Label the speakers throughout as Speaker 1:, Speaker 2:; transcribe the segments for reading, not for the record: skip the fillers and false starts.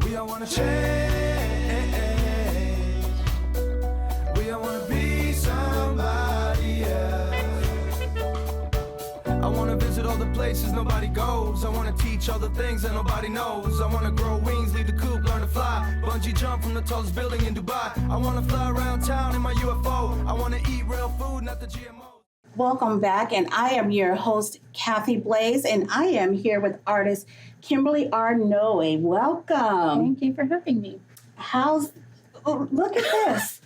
Speaker 1: We all wanna change. We all wanna be somebody else. I wanna visit all the places nobody goes. I wanna teach all the things that nobody knows. I wanna grow wings, leave the coop, learn to fly. Bungee jump from the tallest building in Dubai. I wanna fly around town in my UFO. I wanna eat real food, not the GMO.
Speaker 2: Welcome back, and I am your host, Kathy Blaze, and I am here with artist Kimberly R Noe. Welcome.
Speaker 3: Thank you for having me.
Speaker 2: Look at this.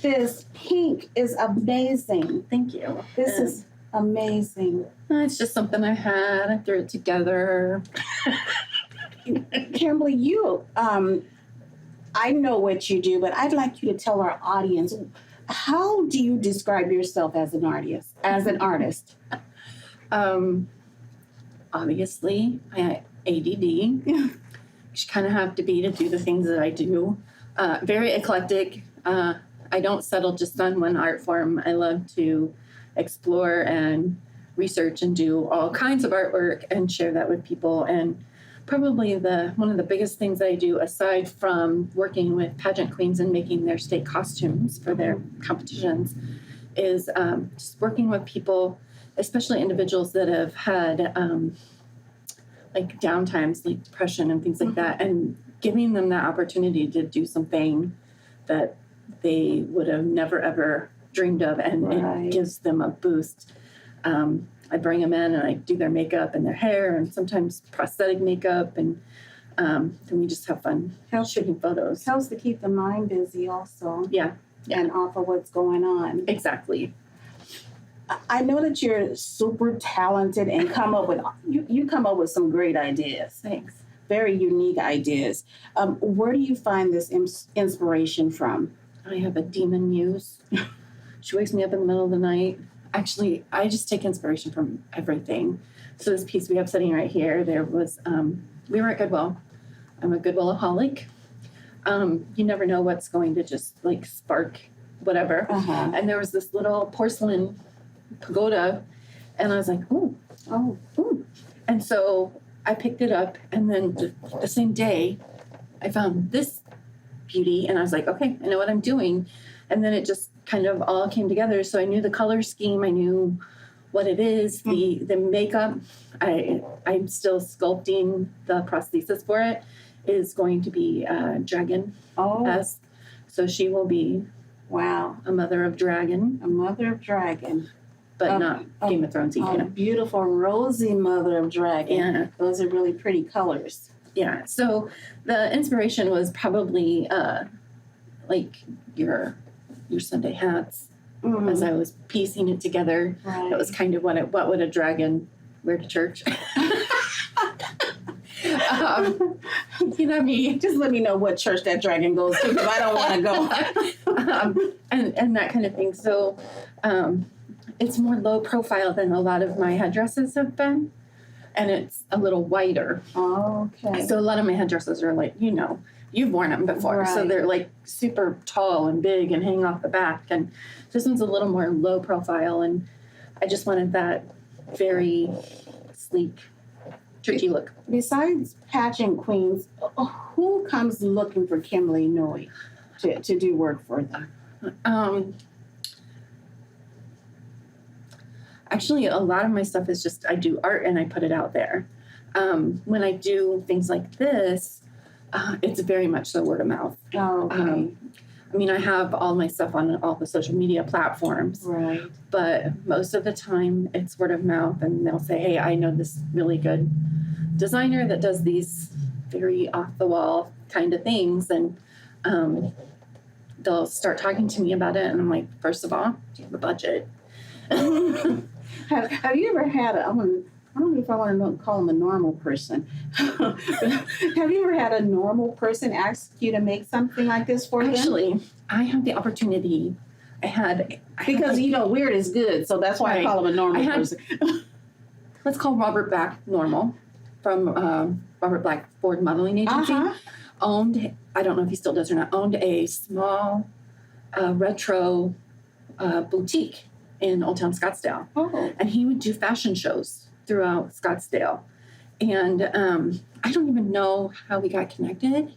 Speaker 2: This pink is amazing.
Speaker 3: Thank you.
Speaker 2: This is amazing.
Speaker 3: It's just something I had. I threw it together.
Speaker 2: Kimberly, I know what you do, but I'd like you to tell our audience, how do you describe yourself as an artist?
Speaker 3: Obviously, I ADD. You kind of have to be to do the things that I do. Very eclectic. I don't settle just on one art form. I love to explore and research and do all kinds of artwork and share that with people. And probably one of the biggest things I do, aside from working with pageant queens and making their state costumes for their competitions, is just working with people, especially individuals that have had like downtimes, like depression and things like that, and giving them that opportunity to do something that they would have never, ever dreamed of, and it gives them a boost. I bring them in and I do their makeup and their hair and sometimes prosthetic makeup, and then we just have fun shooting photos.
Speaker 2: Helps to keep the mind busy also.
Speaker 3: Yeah.
Speaker 2: And off of what's going on.
Speaker 3: Exactly.
Speaker 2: I know that you're super talented and you come up with some great ideas.
Speaker 3: Thanks.
Speaker 2: Very unique ideas. Where do you find this inspiration from?
Speaker 3: I have a demon muse. She wakes me up in the middle of the night. Actually, I just take inspiration from everything. So this piece we have sitting right here, we were at Goodwill. I'm a Goodwillaholic. You never know what's going to just like spark whatever.
Speaker 2: Uh-huh.
Speaker 3: And there was this little porcelain pagoda, and I was like, ooh. And so I picked it up, and then the same day, I found this beauty, and I was like, okay, I know what I'm doing. And then it just kind of all came together. So I knew the color scheme, I knew what it is, the makeup. I'm still sculpting the prosthesis for it. Is going to be dragon.
Speaker 2: Oh.
Speaker 3: So she will be a mother of dragon.
Speaker 2: A mother of dragon.
Speaker 3: But not Game of Thrones either.
Speaker 2: A beautiful rosy mother of dragon.
Speaker 3: Yeah.
Speaker 2: Those are really pretty colors.
Speaker 3: Yeah. So the inspiration was probably like your Sunday hats. Mm-hmm. As I was piecing it together.
Speaker 2: Right.
Speaker 3: That was kind of what would a dragon wear to church? You know me.
Speaker 2: Just let me know what church that dragon goes to, because I don't want to go.
Speaker 3: And that kind of thing. So it's more low profile than a lot of my headdresses have been. And it's a little wider.
Speaker 2: Okay.
Speaker 3: So a lot of my headdresses are like, you've worn them before. Right. So they're like super tall and big and hang off the back. And this one's a little more low profile. And I just wanted that very sleek, tricky look.
Speaker 2: Besides pageant queens, who comes looking for Kimberly Noe to do work for them?
Speaker 3: Actually, a lot of my stuff is just I do art and I put it out there. When I do things like this, it's very much so word of mouth.
Speaker 2: Oh, okay.
Speaker 3: I have all my stuff on all the social media platforms.
Speaker 2: Right.
Speaker 3: But most of the time, it's word of mouth, and they'll say, hey, I know this really good designer that does these very off-the-wall kind of things, and they'll start talking to me about it, and I'm like, first of all, do you have a budget?
Speaker 2: Have you ever had I don't know if I want to call him a normal person. Have you ever had a normal person ask you to make something like this for them?
Speaker 3: Actually, I had the opportunity.
Speaker 2: Because weird is good, so that's why I call him a normal person.
Speaker 3: Let's call Robert Black normal, from Robert Black Ford Modeling Agency.
Speaker 2: Uh-huh.
Speaker 3: Owned, I don't know if he still does or not, owned a small retro boutique in Old Town Scottsdale.
Speaker 2: Oh.
Speaker 3: And he would do fashion shows throughout Scottsdale. And I don't even know how we got connected,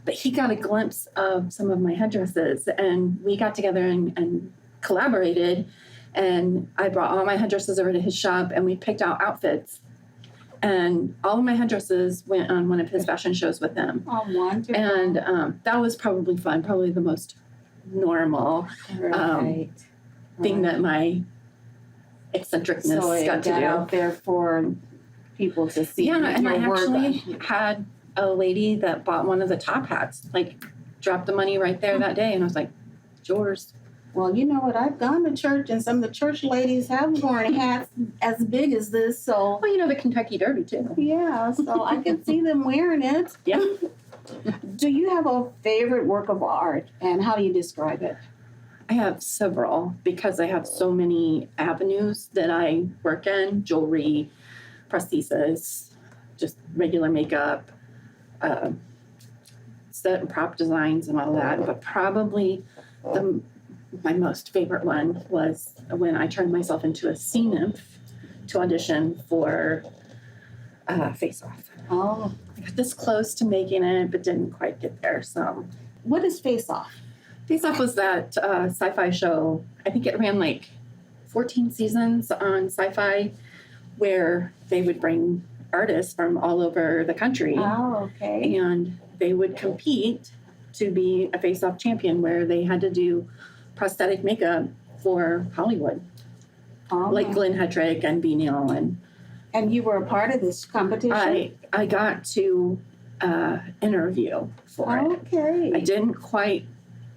Speaker 3: but he got a glimpse of some of my headdresses, and we got together and collaborated. And I brought all my headdresses over to his shop, and we picked out outfits. And all of my headdresses went on one of his fashion shows with him.
Speaker 2: Oh, wonderful.
Speaker 3: And that was probably fun, probably the most normal thing that my eccentricness
Speaker 2: so
Speaker 3: got to do.
Speaker 2: out there for people to see.
Speaker 3: Yeah, and I
Speaker 2: your
Speaker 3: actually
Speaker 2: work.
Speaker 3: had a lady that bought one of the top hats, like dropped the money right there that day, and I was like, it's yours.
Speaker 2: Well, you know what? I've gone to church, and some of the church ladies have worn hats as big as this. So,
Speaker 3: Well, you know, the Kentucky Derby, too.
Speaker 2: yeah, so I can see them wearing it.
Speaker 3: Yeah.
Speaker 2: Do you have a favorite work of art, and how do you describe it?
Speaker 3: I have several because I have so many avenues that I work in: jewelry, prosthesis, just regular makeup, set and prop designs and all that. But probably my most favorite one was when I turned myself into a sea nymph to audition for Face Off.
Speaker 2: Oh,
Speaker 3: I got this close to making it, but didn't quite get there. So
Speaker 2: what is Face Off?
Speaker 3: Face Off was that sci-fi show. I think it ran like 14 seasons on Sci-Fi, where they would bring artists from all over the country.
Speaker 2: Oh, okay.
Speaker 3: And they would compete to be a face-off champion, where they had to do prosthetic makeup for Hollywood,
Speaker 2: Oh.
Speaker 3: like Glenn Hetrick and B. Neal. And
Speaker 2: you were a part of this competition?
Speaker 3: I got to interview for it.
Speaker 2: Okay.
Speaker 3: I didn't quite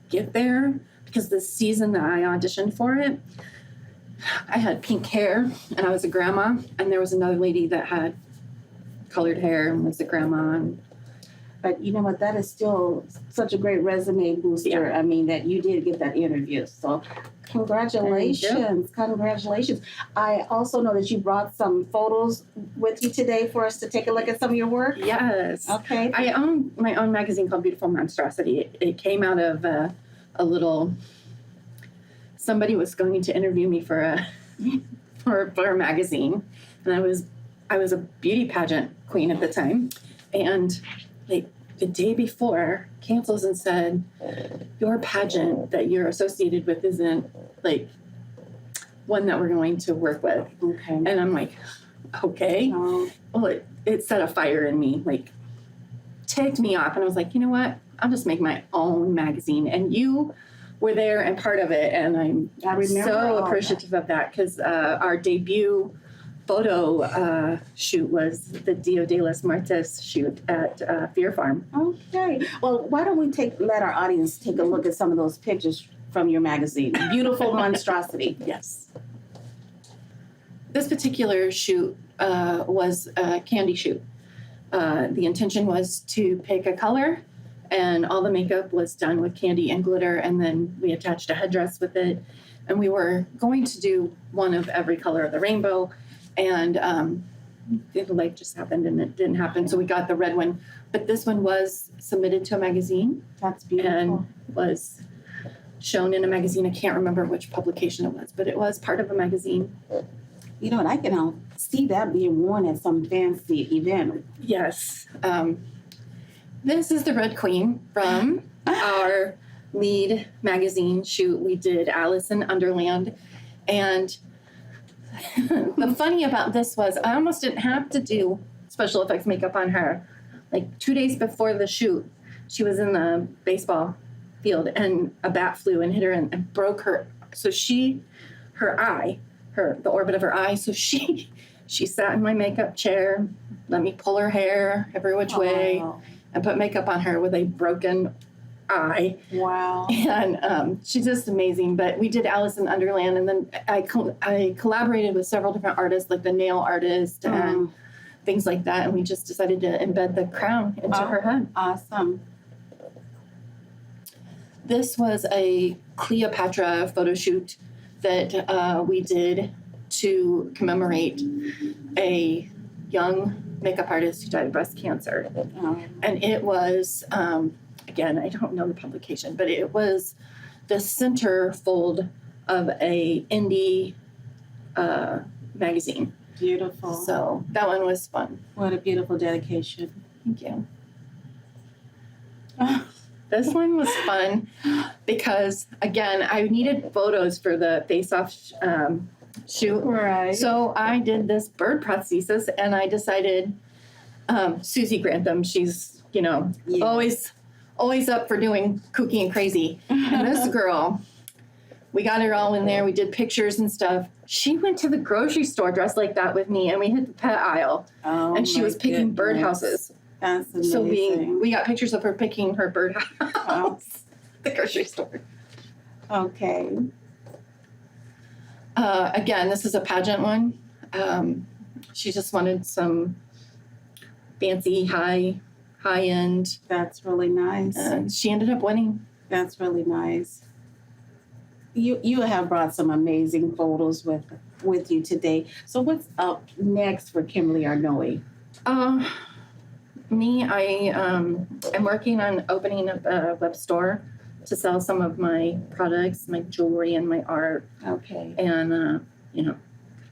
Speaker 3: get there because the season that I auditioned for it, I had pink hair and I was a grandma, and there was another lady that had colored hair and was a grandma.
Speaker 2: But you know what? That is still such a great resume booster.
Speaker 3: Yeah.
Speaker 2: I mean, that you did get that interview. So congratulations. Congratulations. I also know that you brought some photos with you today for us to take a look at some of your work.
Speaker 3: Yes.
Speaker 2: Okay.
Speaker 3: I own my own magazine called Beautiful Monstrosity. It came out of a little, somebody was going to interview me for a magazine, and I was a beauty pageant queen at the time, and like the day before cancels and said, your pageant that you're associated with isn't like one that we're going to work with.
Speaker 2: Okay.
Speaker 3: And I'm like, okay. Well, it set a fire in me, like ticked me off. And I was like, you know what? I'll just make my own magazine. And you were there and part of it. And
Speaker 2: I remember
Speaker 3: so
Speaker 2: all
Speaker 3: appreciative of that, because our debut photo shoot was the Dia de las Muertes shoot at Fear Farm.
Speaker 2: Okay. Well, why don't we let our audience take a look at some of those pictures from your magazine, Beautiful Monstrosity.
Speaker 3: Yes. This particular shoot was a candy shoot. The intention was to pick a color, and all the makeup was done with candy and glitter, and then we attached a headdress with it. And we were going to do one of every color of the rainbow, and the light just happened and it didn't happen, so we got the red one. But this one was submitted to a magazine.
Speaker 2: That's beautiful.
Speaker 3: And was shown in a magazine. I can't remember which publication it was, but it was part of a magazine.
Speaker 2: You know what? I can see that being worn at some fancy event.
Speaker 3: Yes. This is the Red Queen from our lead magazine shoot. We did Alice in Underland. And the funny about this was I almost didn't have to do special effects makeup on her. Like 2 days before the shoot, she was in the baseball field and a bat flew and hit her and broke her. So the orbit of her eye. So she sat in my makeup chair, let me pull her hair every which way, and put makeup on her with a broken eye.
Speaker 2: Wow.
Speaker 3: And she's just amazing. But we did Alice in Underland, and then I collaborated with several different artists, like the nail artist and things like that, and we just decided to embed the crown into her head.
Speaker 2: Awesome.
Speaker 3: This was a Cleopatra photo shoot that we did to commemorate a young makeup artist who died of breast cancer. And it was, again, I don't know the publication, but it was the centerfold of a indie magazine.
Speaker 2: Beautiful.
Speaker 3: So that one was fun.
Speaker 2: What a beautiful dedication.
Speaker 3: Thank you. This one was fun because, again, I needed photos for the face-off shoot.
Speaker 2: Right.
Speaker 3: So I did this bird prosthesis, and I decided Susie Grantham, she's,
Speaker 2: Yes.
Speaker 3: always up for doing kooky and crazy. And this girl, we got her all in there. We did pictures and stuff. She went to the grocery store dressed like that with me, and we hit the pet aisle.
Speaker 2: Oh,
Speaker 3: and she
Speaker 2: my
Speaker 3: was picking
Speaker 2: goodness.
Speaker 3: birdhouses.
Speaker 2: That's amazing.
Speaker 3: So we got pictures of her picking her birdhouse
Speaker 2: Wow.
Speaker 3: at the grocery store.
Speaker 2: Okay.
Speaker 3: Again, this is a pageant one. She just wanted some fancy high end.
Speaker 2: That's really nice.
Speaker 3: And she ended up winning.
Speaker 2: That's really nice. You have brought some amazing photos with you today. So what's up next for Kimberly R Noe?
Speaker 3: I am working on opening up a web store to sell some of my products, my jewelry and my art,
Speaker 2: Okay.
Speaker 3: and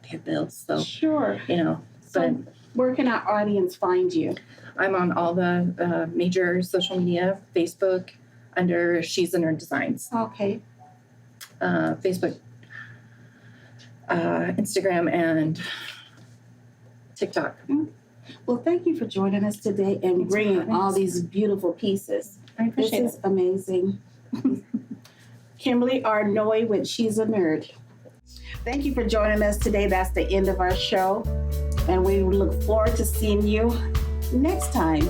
Speaker 3: pay bills. So
Speaker 2: Sure.
Speaker 3: but
Speaker 2: So where can our audience find you?
Speaker 3: I'm on all the major social media, Facebook under She's a Nerd Designs,
Speaker 2: Okay.
Speaker 3: Facebook, Instagram, and TikTok.
Speaker 2: Well, thank you for joining us today and
Speaker 3: Thanks for
Speaker 2: bringing
Speaker 3: having
Speaker 2: all
Speaker 3: us.
Speaker 2: these beautiful pieces.
Speaker 3: I
Speaker 2: This
Speaker 3: appreciate
Speaker 2: is
Speaker 3: it.
Speaker 2: amazing. Kimberly R Noe with She's a Nerd. Thank you for joining us today. That's the end of our show. And we look forward to seeing you next time.